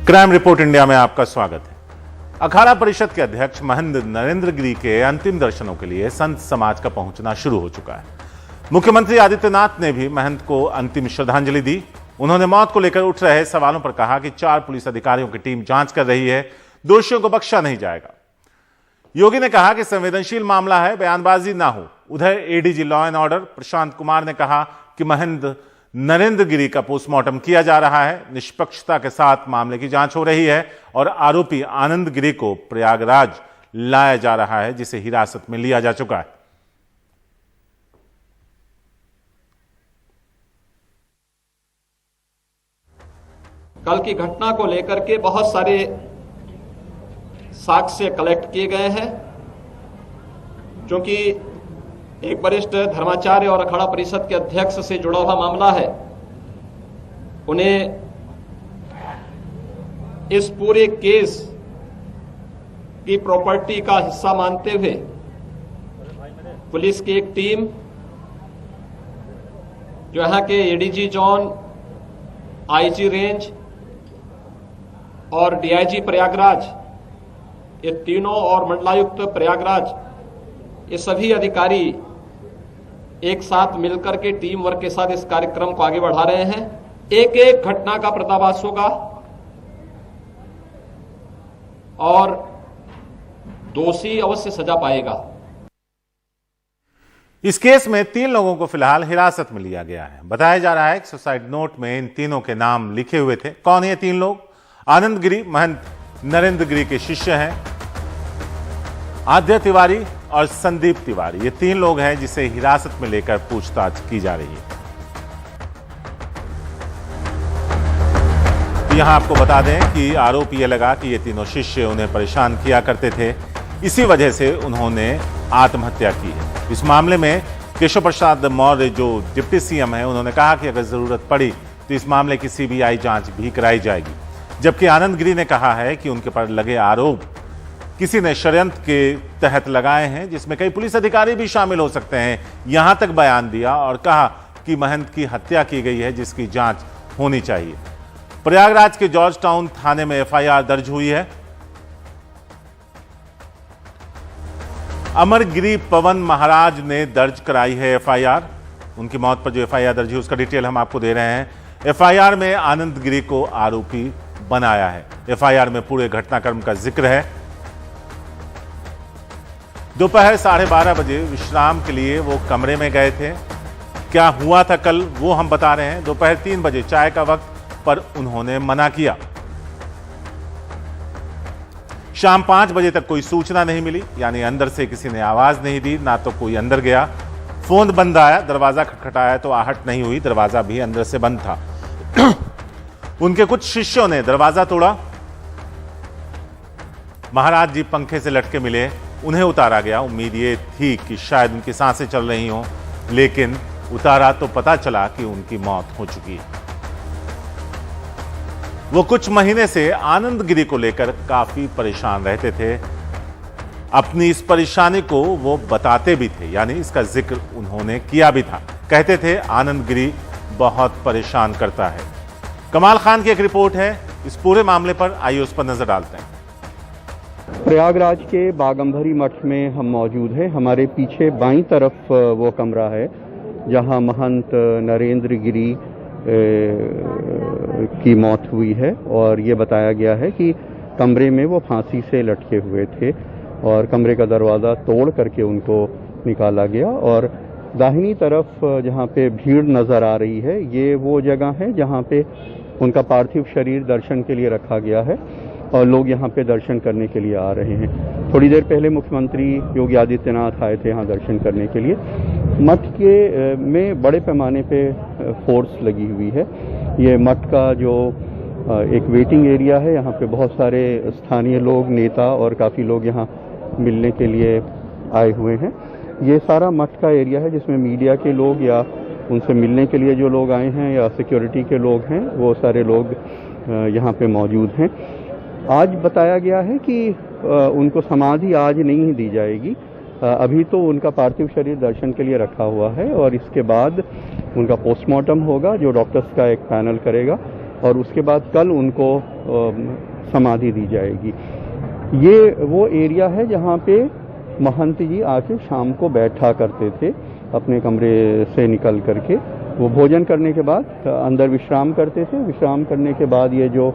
Crime report India में आपका स्वागत है। अखाड़ा परिषद के अध्यक्ष महंत नरेंद्र गिरी के अंतिम दर्शनों के लिए संत समाज का पहुंचना शुरू हो चुका है। मुख्यमंत्री आदित्यनाथ ने भी महंत को अंतिम श्रद्धांजलि दी। उन्होंने मौत को लेकर उठ रहे सवालों पर कहा कि 4 पुलिस अधिकारियों की टीम जांच कर रही है, दोषियों को बख्शा नहीं जाएगा। योगी ने कहा कि संवेदनशील मामला है, बयानबाजी ना हो। उधर ADG law and order Prashant Kumar ने कहा कि महंत नरेंद्र गिरी का पोस्टमार्टम किया जा रहा है, निष्पक्षता के साथ मामले की जांच हो रही है और आरोपी आनंद गिरी को प्रयागराज लाया जा रहा है, जिसे हिरासत में लिया जा चुका है। कल की घटना को लेकर के बहुत सारे साक्ष्य कलेक्ट किए गए हैं, क्योंकि एक वरिष्ठ धर्माचार्य और अखाड़ा परिषद के अध्यक्ष से जुड़ा हुआ मामला है। उन्हें इस पूरे केस की प्रॉपर्टी का हिस्सा मानते हुए पुलिस की एक टीम, जो यहां के एडीजी जोन, आईजी रेंज और डीआईजी प्रयागराज, ये तीनों, और मंडलायुक्त प्रयागराज, ये सभी अधिकारी एक साथ मिलकर के टीम वर्क के साथ इस कार्यक्रम को आगे बढ़ा रहे हैं। एक एक घटना का पर्दाफाश होगा और दोषी अवश्य सजा पाएगा। इस केस में 3 लोगों को फिलहाल हिरासत में लिया गया है। बताया जा रहा है कि सुसाइड नोट में इन तीनों के नाम लिखे हुए थे। कौन है ये 3 लोग? आनंद गिरी महंत नरेंद्र गिरी के शिष्य हैं, आद्य तिवारी और संदीप तिवारी। ये 3 लोग हैं जिसे हिरासत में लेकर पूछताछ की जा रही है। तो यहां आपको बता दें कि आरोप यह लगा कि ये तीनों शिष्य उन्हें परेशान किया करते थे, इसी वजह से उन्होंने आत्महत्या की है। इस मामले में केशव प्रसाद मौर्य, जो डिप्टी सीएम है, उन्होंने कहा कि अगर जरूरत पड़ी तो इस मामले की सीबीआई जांच भी कराई जाएगी। जबकि आनंद गिरी ने कहा है कि उनके पर लगे आरोप किसी ने षड्यंत्र के तहत लगाए हैं, जिसमें कई पुलिस अधिकारी भी शामिल हो सकते हैं। यहां तक बयान दिया और कहा कि महंत की हत्या की गई है, जिसकी जांच होनी चाहिए। प्रयागराज के जॉर्ज टाउन थाने में एफआईआर दर्ज हुई है। अमरगिरी पवन महाराज ने दर्ज कराई है एफआईआर। उनकी मौत पर जो एफआईआर दर्ज हुई उसका डिटेल हम आपको दे रहे हैं। एफआईआर में आनंद गिरी को आरोपी बनाया है। एफआईआर में पूरे घटनाक्रम का जिक्र है। दोपहर 12:30 बजे विश्राम के लिए वो कमरे में गए थे। क्या हुआ था कल वो हम बता रहे हैं। दोपहर 3 बजे चाय का वक्त पर उन्होंने मना किया। शाम 5 बजे तक कोई सूचना नहीं मिली, यानी अंदर से किसी ने आवाज नहीं दी, ना तो कोई अंदर गया। फोन बंद आया, दरवाजा खटखटाया तो आहट नहीं हुई, दरवाजा भी अंदर से बंद था। उनके कुछ शिष्यों ने दरवाजा तोड़ा। महाराज जी पंखे से लटके मिले, उन्हें उतारा गया। उम्मीद ये थी कि शायद उनकी सांसें चल रही हों, लेकिन उतारा तो पता चला कि उनकी मौत हो चुकी है। वो कुछ महीने से आनंद गिरी को लेकर काफी परेशान रहते थे। अपनी इस परेशानी को वो बताते भी थे, यानी इसका जिक्र उन्होंने किया भी था। कहते थे आनंद गिरी बहुत परेशान करता है। कमाल खान की एक रिपोर्ट है इस पूरे मामले पर, आइए उस पर नजर डालते हैं। प्रयागराज के बागंबरी मठ में हम मौजूद हैं। हमारे पीछे बाईं तरफ वो कमरा है जहां महंत नरेंद्र गिरी की मौत हुई है, और ये बताया गया है कि कमरे में वो फांसी से लटके हुए थे और कमरे का दरवाज़ा तोड़ करके उनको निकाला गया। और दाहिनी तरफ जहाँ पे भीड़ नज़र आ रही है, ये वो जगह है जहाँ पे उनका पार्थिव शरीर दर्शन के लिए रखा गया है और लोग यहाँ पे दर्शन करने के लिए आ रहे हैं। थोड़ी देर पहले मुख्यमंत्री योगी आदित्यनाथ आए थे यहाँ दर्शन करने के लिए। मठ के में बड़े पैमाने पे फोर्स लगी हुई है। ये मठ का जो एक वेटिंग एरिया है, यहाँ पे बहुत सारे स्थानीय लोग, नेता और काफ़ी लोग यहाँ मिलने के लिए आए हुए हैं। ये सारा मठ का एरिया है जिसमें मीडिया के लोग या उनसे मिलने के लिए जो लोग आए हैं या सिक्योरिटी के लोग हैं, वो सारे लोग यहाँ पे मौजूद हैं। आज बताया गया है कि उनको समाधि आज नहीं दी जाएगी। अभी तो उनका पार्थिव शरीर दर्शन के लिए रखा हुआ है और इसके बाद उनका पोस्टमार्टम होगा जो डॉक्टर्स का एक पैनल करेगा और उसके बाद कल उनको समाधि दी जाएगी। ये वो एरिया है जहाँ पे महंत जी आके शाम को बैठा करते थे अपने कमरे से निकल करके। वो भोजन करने के बाद अंदर विश्राम करते थे। विश्राम करने के बाद ये जो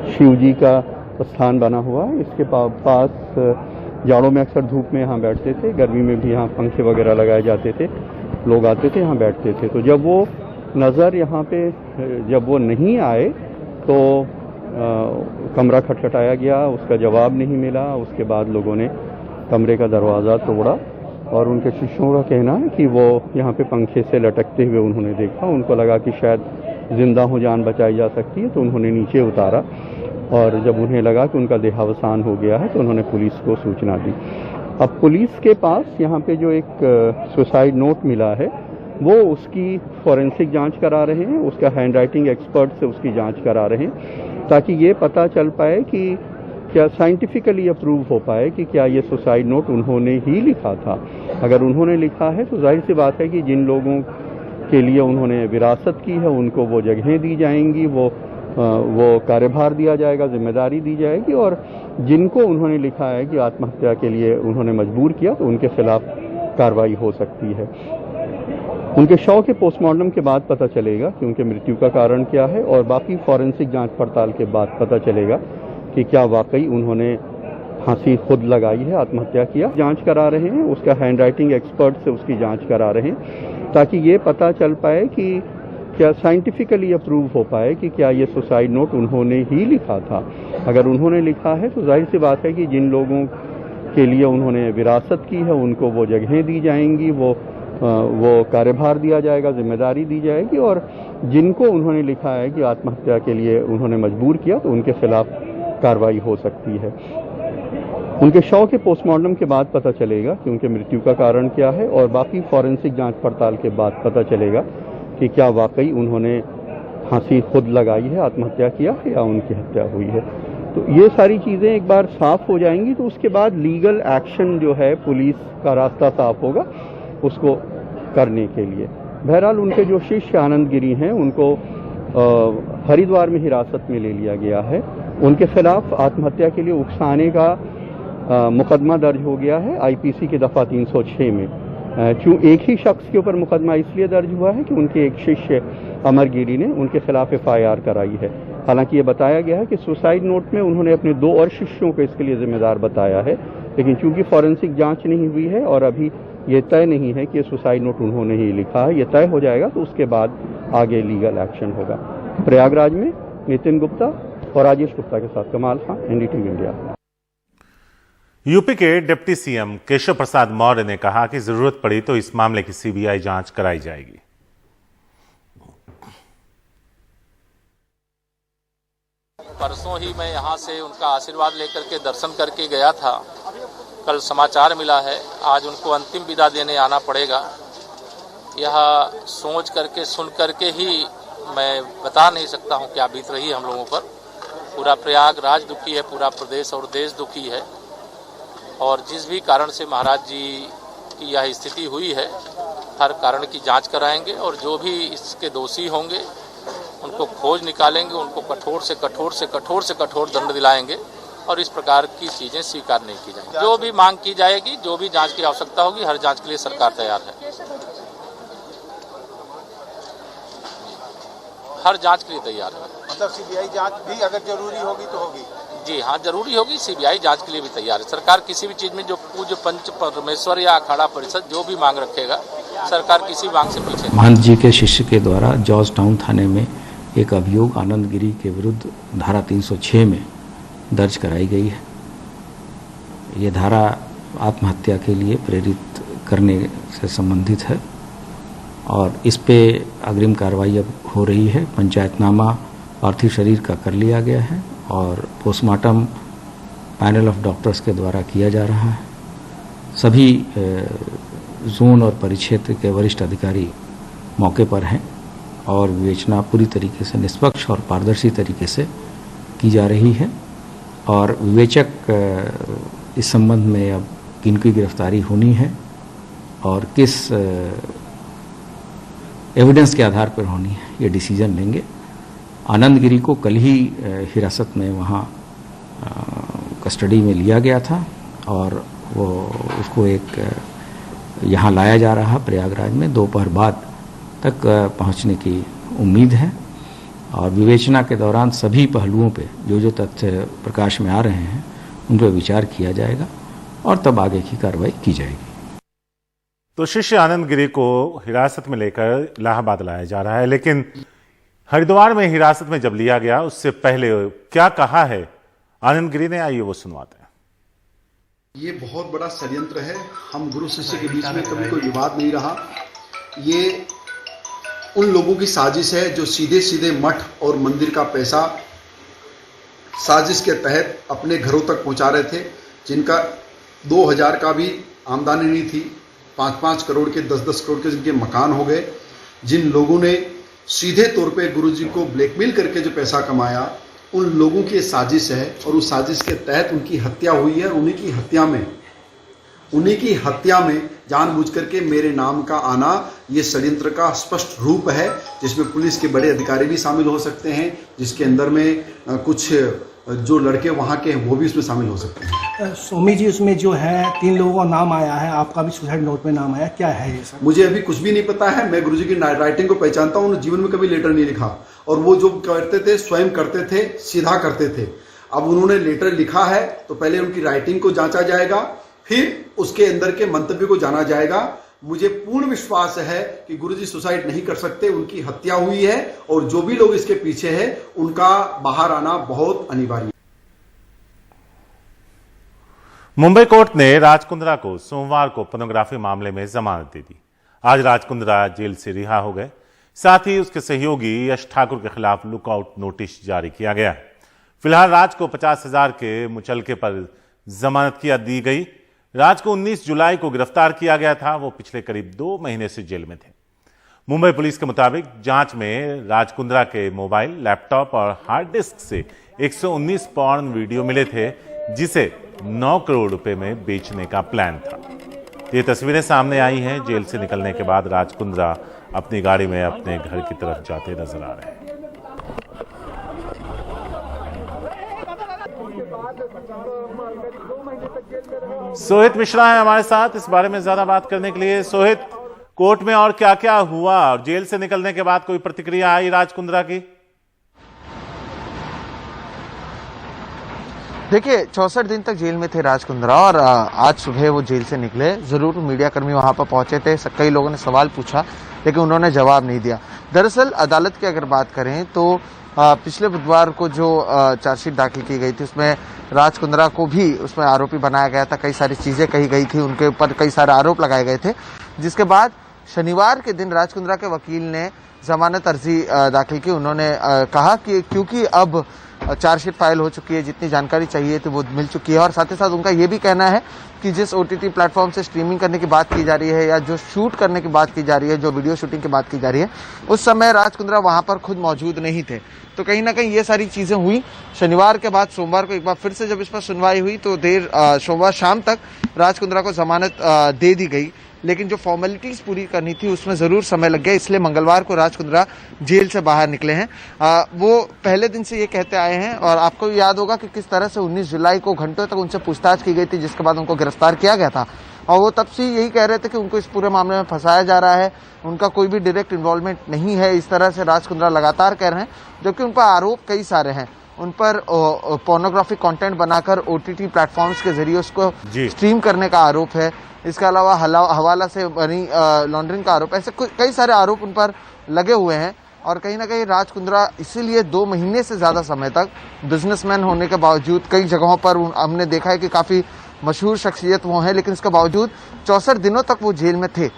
शिव जी का स्थान बना हुआ है, इसके पास जाड़ों में अक्सर धूप में यहाँ बैठते थे, गर्मी में भी यहाँ पंखे वगैरह लगाए जाते थे, लोग आते थे यहाँ बैठते थे। तो जब वो नज़र यहाँ पे जब वो नहीं आए तो कमरा खटखटाया गया, उसका जवाब नहीं मिला। उसके बाद लोगों ने कमरे का दरवाज़ा तोड़ा और उनके शिष्यों का कहना है कि वो यहाँ पे पंखे से लटकते हुए उन्होंने देखा। उनको लगा कि शायद जिंदा हो, जान बचाई जा सकती है, तो उन्होंने नीचे उतारा और जब उन्हें लगा कि उनका देहावसान हो गया है तो उन्होंने पुलिस को सूचना दी। अब पुलिस के पास यहाँ पे जो एक सुसाइड नोट मिला है वो उसकी फॉरेंसिक जांच करा रहे हैं, उसका हैंड राइटिंग एक्सपर्ट से उसकी जांच करा रहे हैं ताकि ये पता चल पाए कि क्या साइंटिफिकली अप्रूव हो पाए कि क्या ये सुसाइड नोट उन्होंने ही लिखा था। अगर उन्होंने लिखा है तो जाहिर सी बात है कि जिन लोगों के लिए उन्होंने विरासत की है उनको वो जगहें दी जाएंगी, वो कार्यभार दिया जाएगा, जिम्मेदारी दी जाएगी, और जिनको उन्होंने लिखा है कि आत्महत्या के लिए उन्होंने मजबूर किया तो उनके खिलाफ कार्रवाई हो सकती है। उनके शव के पोस्टमार्टम के बाद पता चलेगा कि उनके मृत्यु का कारण क्या है और बाकी फॉरेंसिक जांच पड़ताल के बाद पता चलेगा कि क्या वाकई उन्होंने फांसी खुद लगाई है, आत्महत्या किया। जांच करा रहे हैं, उसका हैंड राइटिंग एक्सपर्ट से उसकी जांच करा रहे हैं ताकि ये पता चल पाए कि क्या साइंटिफिकली अप्रूव हो पाए कि क्या ये सुसाइड नोट उन्होंने ही लिखा था। अगर उन्होंने लिखा है तो जाहिर सी बात है कि जिन लोगों के लिए उन्होंने विरासत की है उनको वो जगहें दी जाएंगी, वो कार्यभार दिया जाएगा, जिम्मेदारी दी जाएगी, और जिनको उन्होंने लिखा है कि आत्महत्या के लिए उन्होंने मजबूर किया तो उनके खिलाफ कार्रवाई हो सकती है। उनके शव के पोस्टमार्टम के बाद पता चलेगा कि उनके मृत्यु का कारण क्या है और बाकी फॉरेंसिक जांच पड़ताल के बाद पता चलेगा कि क्या वाकई उन्होंने फांसी खुद लगाई है, आत्महत्या किया है या उनकी हत्या हुई है। तो ये सारी चीज़ें एक बार साफ हो जाएंगी तो उसके बाद लीगल एक्शन जो है, पुलिस का रास्ता साफ होगा उसको करने के लिए। बहरहाल उनके जो शिष्य आनंद गिरी हैं उनको हरिद्वार में हिरासत में ले लिया गया है। उनके खिलाफ आत्महत्या के लिए उकसाने का मुकदमा दर्ज हो गया है आईपीसी की दफ़ा 306 में। क्यों एक ही शख्स के ऊपर मुकदमा इसलिए दर्ज हुआ है कि उनके एक शिष्य अमर गिरी ने उनके खिलाफ FIR कराई है। हालांकि ये बताया गया है कि सुसाइड नोट में उन्होंने अपने 2 और शिष्यों को इसके लिए जिम्मेदार बताया है, लेकिन चूंकि फॉरेंसिक जांच नहीं हुई है और अभी ये तय नहीं है कि ये सुसाइड नोट उन्होंने ही लिखा है। ये तय हो जाएगा तो उसके बाद आगे लीगल एक्शन होगा। प्रयागराज में नितिन गुप्ता और राजेश गुप्ता के साथ कमाल खान, NDTV इंडिया। यूपी के डिप्टी सीएम केशव प्रसाद मौर्य ने कहा कि जरूरत पड़ी तो इस मामले की CBI जांच कराई जाएगी। परसों ही मैं यहां से उनका आशीर्वाद लेकर के दर्शन करके गया था। कल समाचार मिला है आज उनको अंतिम विदा देने आना पड़ेगा। यह सोच करके सुन करके ही मैं बता नहीं सकता हूं क्या बीत रही है हम लोगों पर। पूरा प्रयागराज दुखी है, पूरा प्रदेश और देश दुखी है, और जिस भी कारण से महाराज जी की यह स्थिति हुई है हर कारण की जांच कराएंगे और जो भी इसके दोषी होंगे उनको खोज निकालेंगे, उनको कठोर से कठोर से कठोर से कठोर दंड दिलाएंगे और इस प्रकार की चीजें स्वीकार नहीं की जाएंगी। जो भी मांग की जाएगी, जो भी जांच की आवश्यकता होगी, हर जांच के लिए सरकार तैयार है। हर जांच के लिए तैयार है। मतलब CBI जांच भी अगर जरूरी होगी तो होगी? जी हाँ, जरूरी होगी। CBI जांच के लिए भी तैयार है सरकार। किसी भी चीज में जो पूज्य पंच परमेश्वर या अखाड़ा परिषद जो भी मांग रखेगा, सरकार किसी मांग से पीछे। महंत जी के शिष्य के द्वारा जॉर्ज टाउन थाने में एक अभियोग आनंद गिरी के विरुद्ध धारा 306 में दर्ज कराई गई है। ये धारा आत्महत्या के लिए प्रेरित करने से संबंधित है और इस पे अग्रिम कार्रवाई अब हो रही है। पंचायतनामा पार्थिव शरीर का कर लिया गया है और पोस्टमार्टम पैनल ऑफ डॉक्टर्स के द्वारा किया जा रहा है। सभी जोन और परिक्षेत्र के वरिष्ठ अधिकारी मौके पर हैं और विवेचना पूरी तरीके से निष्पक्ष और पारदर्शी तरीके से की जा रही है और विवेचक इस संबंध में अब किनकी गिरफ्तारी होनी है और किस एविडेंस के आधार पर होनी है, ये डिसीजन लेंगे। आनंद गिरी को कल ही हिरासत में वहाँ कस्टडी में लिया गया था और वो उसको एक यहाँ लाया जा रहा प्रयागराज में दोपहर बाद तक पहुँचने की उम्मीद है और विवेचना के दौरान सभी पहलुओं पे जो तथ्य प्रकाश में आ रहे हैं उन पर विचार किया जाएगा और तब आगे की कार्रवाई की जाएगी। तो शिष्य आनंद गिरी को हिरासत में लेकर इलाहाबाद लाया जा रहा है, लेकिन हरिद्वार में हिरासत में जब लिया गया उससे पहले क्या कहा है आनंद गिरी ने, आइए वो सुनवाते हैं। ये बहुत बड़ा षड्यंत्र है। हम गुरु शिष्य के बीच में कभी कोई विवाद नहीं रहा। ये उन लोगों की साजिश है जो सीधे सीधे मठ और मंदिर का पैसा साजिश के तहत अपने घरों तक पहुंचा रहे थे, जिनका 2000 का भी आमदनी नहीं थी, 5-5 करोड़ के 10-10 करोड़ के जिनके मकान हो गए। जिन लोगों ने सीधे तौर पे गुरुजी को ब्लैकमेल करके जो पैसा कमाया, उन लोगों की साजिश है और उस साजिश के तहत उनकी हत्या हुई है। उन्हीं की हत्या में जानबूझ करके मेरे नाम का आना ये षड्यंत्र का स्पष्ट रूप है, जिसमें पुलिस के बड़े अधिकारी भी शामिल हो सकते हैं, जिसके अंदर में कुछ जो लड़के वहाँ के हैं वो भी उसमें शामिल हो सकते हैं। स्वामी जी, उसमें जो है 3 लोगों का नाम आया है, आपका भी सुसाइड नोट में नाम आया, क्या है ये सब? मुझे अभी कुछ भी नहीं पता है। मैं गुरुजी की राइटिंग को पहचानता हूँ, उन्होंने जीवन में कभी लेटर नहीं लिखा और वो जो करते थे स्वयं करते थे, सीधा करते थे। अब उन्होंने लेटर लिखा है तो पहले उनकी राइटिंग को जांचा जाएगा, फिर उसके अंदर के मंतव्य को जाना जाएगा। मुझे पूर्ण विश्वास है कि गुरुजी सुसाइड नहीं कर सकते, उनकी हत्या हुई है और जो भी लोग इसके पीछे हैं उनका बाहर आना बहुत अनिवार्य है। मुंबई कोर्ट ने राज कुंद्रा को सोमवार को पोर्नोग्राफी मामले में जमानत दे दी। आज राज कुंद्रा जेल से रिहा हो गए। साथ ही उसके सहयोगी यश ठाकुर के खिलाफ लुकआउट नोटिस जारी किया गया है। फिलहाल राज को 50,000 के मुचलके पर जमानत दी गई। राज को 19 जुलाई को गिरफ्तार किया गया था। वो पिछले करीब 2 महीने से जेल में थे। मुंबई पुलिस के मुताबिक जांच में राज कुंद्रा के मोबाइल, लैपटॉप और हार्ड डिस्क से 119 पॉर्न वीडियो मिले थे, जिसे 9 करोड़ रुपए में बेचने का प्लान था। ये तस्वीरें सामने आई हैं। जेल से निकलने के बाद राज कुंद्रा अपनी गाड़ी में अपने घर की तरफ जाते नजर आ रहे हैं। सोहित मिश्रा है हमारे साथ इस बारे में ज्यादा बात करने के लिए। सोहित, कोर्ट में और क्या क्या हुआ और जेल से निकलने के बाद कोई प्रतिक्रिया आई राज कुंद्रा की? देखिए, 64 दिन तक जेल में थे राज कुंद्रा और आज सुबह वो जेल से निकले। जरूर मीडिया कर्मी वहां पर पहुंचे थे, कई लोगों ने सवाल पूछा लेकिन उन्होंने जवाब नहीं दिया। दरअसल अदालत की अगर बात करें तो पिछले बुधवार को जो चार्जशीट दाखिल की गई थी उसमें राज कुंद्रा को भी उसमें आरोपी बनाया गया था। कई सारी चीजें कही गई थी, उनके ऊपर कई सारे आरोप लगाए गए थे, जिसके बाद शनिवार के दिन राज कुंद्रा के वकील ने जमानत अर्जी दाखिल की। उन्होंने कहा कि क्योंकि अब चार्जशीट फाइल हो चुकी है, जितनी जानकारी चाहिए थी वो मिल चुकी है और साथ ही साथ उनका ये भी कहना है कि जिस OTT प्लेटफॉर्म से स्ट्रीमिंग करने की बात की जा रही है या जो शूट करने की बात की जा रही है, जो वीडियो शूटिंग की बात की जा रही है, उस समय राज कुंद्रा वहां पर खुद मौजूद नहीं थे। तो कहीं ना कहीं ये सारी चीजें हुई। शनिवार के बाद सोमवार को एक बार फिर से जब इस पर सुनवाई हुई तो सोमवार शाम तक राज कुंद्रा को जमानत दे दी गई, लेकिन जो फॉर्मेलिटीज पूरी करनी थी उसमें जरूर समय लग गया। इसलिए मंगलवार को राज कुंद्रा जेल से बाहर निकले हैं। वो पहले दिन से ये कहते आए हैं और आपको याद होगा कि किस तरह से 19 जुलाई को घंटों तक उनसे पूछताछ की गई थी, जिसके बाद उनको गिरफ्तार किया गया था और वो तब से यही कह रहे थे कि उनको इस पूरे मामले में फंसाया जा रहा है, उनका कोई भी डायरेक्ट इन्वॉल्वमेंट नहीं है। इस तरह से राज कुंद्रा लगातार कह रहे हैं, जबकि उन पर आरोप कई सारे हैं। उन पर पोर्नोग्राफिक कंटेंट बनाकर OTT प्लेटफॉर्म्स के जरिए उसको स्ट्रीम करने का आरोप है। इसके अलावा हवाला से मनी लॉन्ड्रिंग का आरोप, ऐसे कई सारे आरोप उन पर लगे हुए हैं। और कहीं ना कहीं राज कुंद्रा इसीलिए 2 महीने से ज्यादा समय तक बिजनेसमैन होने के बावजूद कई जगहों पर हमने देखा है कि काफी मशहूर शख्सियत वो हैं, लेकिन इसके बावजूद 64 दिनों तक वो जेल में थे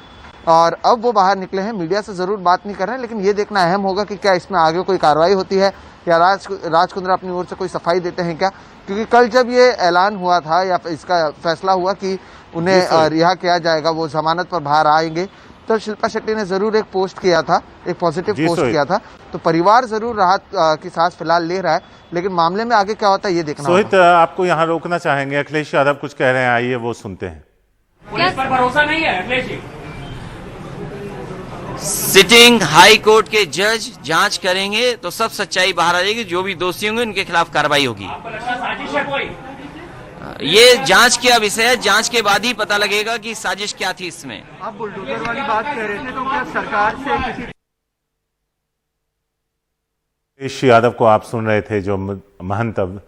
और अब वो बाहर निकले हैं। मीडिया से जरूर बात नहीं कर रहे हैं, लेकिन ये देखना अहम होगा कि क्या इसमें आगे कोई कार्रवाई होती है या राज कुंद्रा अपनी ओर से कोई सफाई देते हैं क्या। क्योंकि कल जब ये ऐलान हुआ था या इसका फैसला हुआ कि उन्हें रिहा किया जाएगा, वो जमानत पर बाहर आएंगे, तो शिल्पा शेट्टी ने जरूर एक पोस्ट किया था, एक पॉजिटिव पोस्ट किया था। तो परिवार जरूर राहत की सांस फिलहाल ले रहा है, लेकिन मामले में आगे क्या होता है ये देखना होगा। सोहित, आपको यहाँ रोकना चाहेंगे। अखिलेश यादव कुछ कह रहे हैं, आइए वो सुनते हैं। पुलिस पर भरोसा नहीं है Akhilesh ji? Sitting high court के जज जांच करेंगे तो सब सच्चाई बाहर आ जाएगी। जो भी दोषी होंगे उनके खिलाफ कार्रवाई होगी। ये जांच का विषय है, जांच के बाद ही पता लगेगा कि साजिश क्या थी इसमें। आप बुलडोजर वाली बात कह रहे थे, तो क्या सरकार से किसी मुकेश यादव को आप सुन रहे थे, जो महंत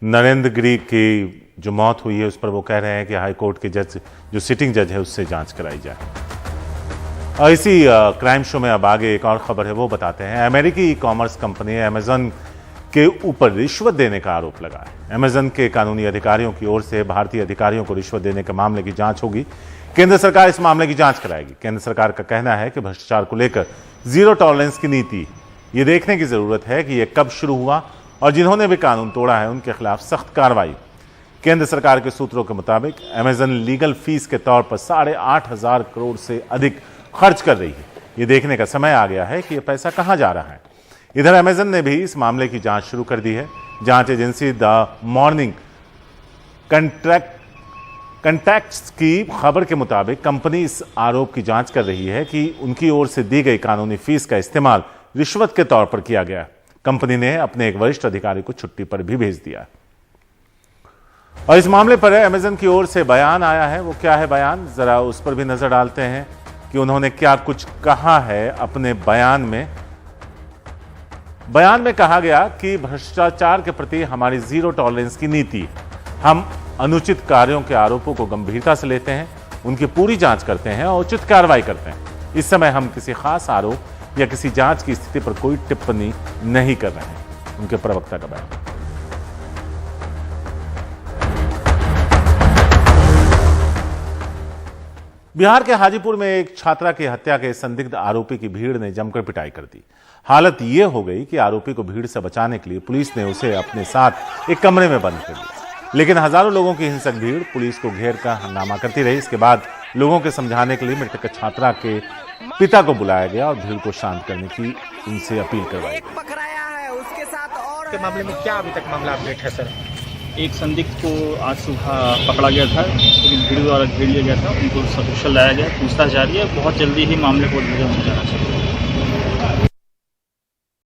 नरेंद्र गिरी की जो मौत हुई है उस पर वो कह रहे हैं कि हाई कोर्ट के जज, जो सिटिंग जज है, उससे जांच कराई जाए। और इसी क्राइम शो में अब आगे एक और खबर है, वो बताते हैं। अमेरिकी ई कॉमर्स कंपनी अमेजन के ऊपर रिश्वत देने का आरोप लगा है। अमेजन के कानूनी अधिकारियों की ओर से भारतीय अधिकारियों को रिश्वत देने के मामले की जांच होगी। केंद्र सरकार इस मामले की जांच कराएगी। केंद्र सरकार का कहना है कि भ्रष्टाचार को लेकर जीरो टॉलरेंस की नीति, ये देखने की जरूरत है कि यह कब शुरू हुआ और जिन्होंने भी कानून तोड़ा है उनके खिलाफ सख्त कार्रवाई। केंद्र सरकार के सूत्रों के मुताबिक अमेजन लीगल फीस के तौर पर 8,500 करोड़ से अधिक खर्च कर रही है। ये देखने का समय आ गया है कि यह पैसा कहां जा रहा है। इधर अमेजन ने भी इस मामले की जांच शुरू कर दी है। जांच एजेंसी द मॉर्निंग कंटैक्ट्स की खबर के मुताबिक कंपनी इस आरोप की जांच कर रही है कि उनकी ओर से दी गई कानूनी फीस का इस्तेमाल रिश्वत के तौर पर किया गया। कंपनी ने अपने एक वरिष्ठ अधिकारी को छुट्टी पर भी भेज दिया। और इस मामले पर अमेजन की ओर से बयान आया है। वो क्या है बयान, जरा उस पर भी नजर डालते हैं कि उन्होंने क्या कुछ कहा है अपने बयान में। बयान में कहा गया कि भ्रष्टाचार के प्रति हमारी जीरो टॉलरेंस की नीति, हम अनुचित कार्यों के आरोपों को गंभीरता से लेते हैं, उनकी पूरी जांच करते हैं और उचित कार्रवाई करते हैं। इस समय हम किसी खास आरोप या किसी जांच की स्थिति पर कोई टिप्पणी नहीं कर रहे हैं, उनके प्रवक्ता का बयान। बिहार के हाजीपुर में एक छात्रा की हत्या के संदिग्ध आरोपी की भीड़ ने जमकर पिटाई कर दी। हालत यह हो गई कि आरोपी को भीड़ से बचाने के लिए पुलिस ने उसे अपने साथ एक कमरे में बंद कर लिया। लेकिन हजारों लोगों की हिंसक भीड़ पुलिस को घेर कर हंगामा करती रही। इसके बाद लोगों के समझाने के लिए मृतक छात्रा के पिता को बुलाया गया और भीड़ को शांत करने की उनसे अपील करवाई गई। के मामले में क्या अभी तक मामला अपडेट है सर? एक संदिग्ध को आज सुबह पकड़ा गया था, लेकिन भीड़ द्वारा घेर लिया गया था। उनको सकुशल लाया गया, पूछताछ जारी है। बहुत जल्दी ही मामले को हो जाना चाहिए।